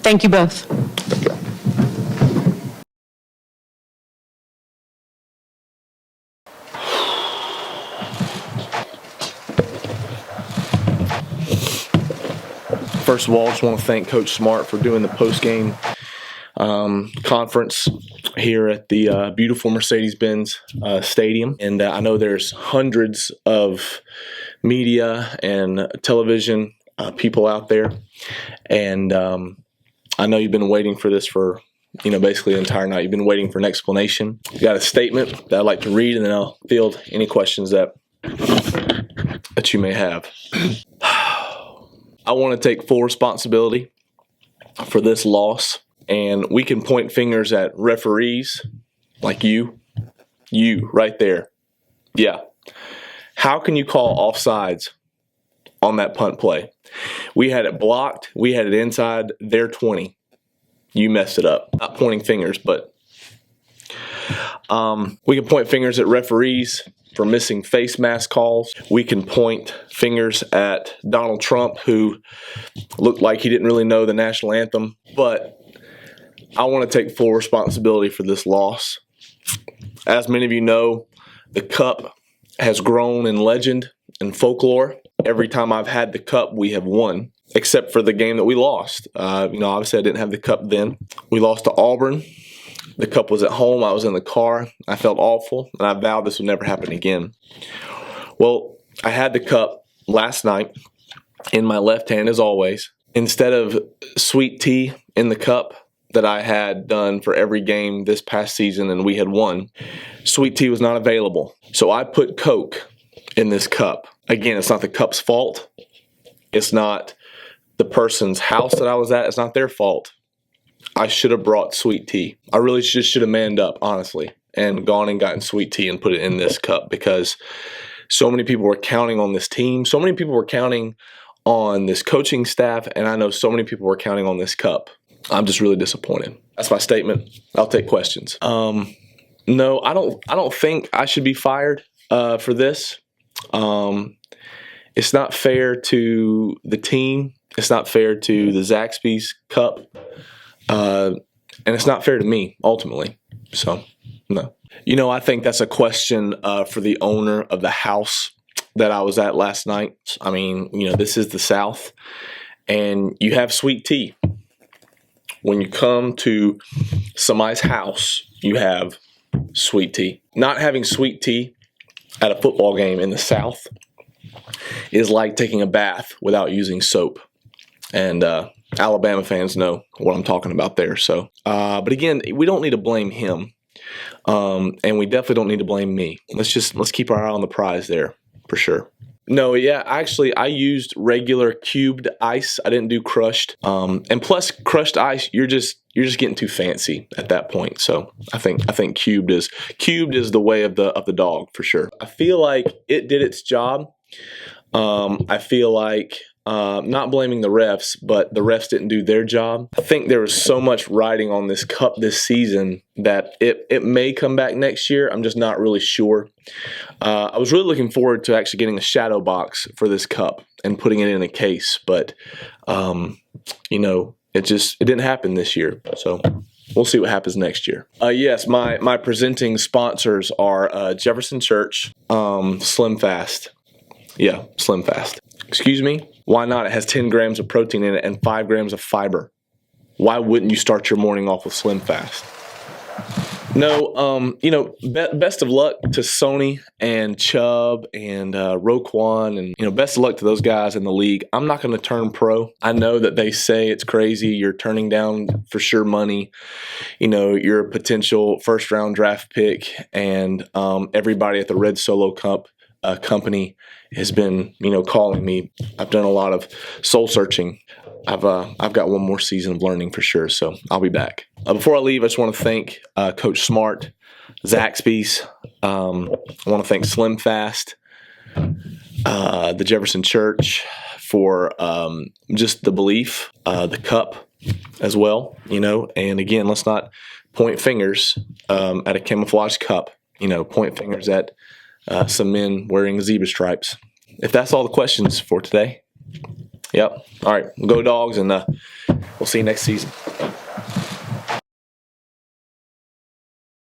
Thank you both. First of all, I just want to thank Coach Smart for doing the postgame conference here at the beautiful Mercedes-Benz Stadium. And I know there's hundreds of media and television people out there. And I know you've been waiting for this for, basically the entire night. You've been waiting for an explanation. You got a statement that I'd like to read, and then I'll field any questions that you may have. I want to take full responsibility for this loss, and we can point fingers at referees like you right there. Yeah. How can you call offsides on that punt play? We had it blocked. We had it inside their 20. You messed it up. Not pointing fingers, but we can point fingers at referees for missing face mask calls. We can point fingers at Donald Trump, who looked like he didn't really know the national anthem. But I want to take full responsibility for this loss. As many of you know, the CUP has grown in legend and folklore. Every time I've had the CUP, we have won, except for the game that we lost. Obviously I didn't have the CUP then. We lost to Auburn. The CUP was at home. I was in the car. I felt awful, and I vowed this would never happen again. Well, I had the CUP last night in my left hand, as always. Instead of sweet tea in the cup that I had done for every game this past season and we had won, sweet tea was not available. So I put Coke in this cup. Again, it's not the cup's fault. It's not the person's house that I was at. It's not their fault. I should have brought sweet tea. I really just should have manned up, honestly, and gone and gotten sweet tea and put it in this cup, because so many people were counting on this team. So many people were counting on this coaching staff, and I know so many people were counting on this cup. I'm just really disappointed. That's my statement. I'll take questions. No, I don't think I should be fired for this. It's not fair to the team. It's not fair to the Zaxby's Cup. And it's not fair to me, ultimately. So, no. I think that's a question for the owner of the house that I was at last night. I mean, this is the South, and you have sweet tea. When you come to somebody's house, you have sweet tea. Not having sweet tea at a football game in the South is like taking a bath without using soap. And Alabama fans know what I'm talking about there. So, but again, we don't need to blame him, and we definitely don't need to blame me. Let's keep our eye on the prize there for sure. No, yeah, actually, I used regular cubed ice. I didn't do crushed. And plus, crushed ice, you're just getting too fancy at that point. So I think cubed is the way of the dog for sure. I feel like it did its job. I feel like not blaming the refs, but the refs didn't do their job. I think there was so much riding on this cup this season that it may come back next year. I'm just not really sure. I was really looking forward to actually getting a shadow box for this cup and putting it in a case, but it didn't happen this year. So we'll see what happens next year. Yes, my presenting sponsors are Jefferson Church, Slim Fast. Yeah, Slim Fast. Excuse me? Why not? It has 10 grams of protein in it and 5 grams of fiber. Why wouldn't you start your morning off with Slim Fast? No, best of luck to Sony and Chubb and Roquan, and best of luck to those guys in the league. I'm not going to turn pro. I know that they say it's crazy. You're turning down for sure money. You're a potential first-round draft pick, and everybody at the Red Solo Cup company has been, calling me. I've done a lot of soul searching. I've got one more season of learning for sure, so I'll be back. Before I leave, I just want to thank Coach Smart, Zaxby's. I want to thank Slim Fast, the Jefferson Church for just the belief, the cup as well, And again, let's not point fingers at a camouflage cup. Point fingers at some men wearing zebra stripes. If that's all the questions for today. Yep. All right. Go Dogs, and We'll see you next season.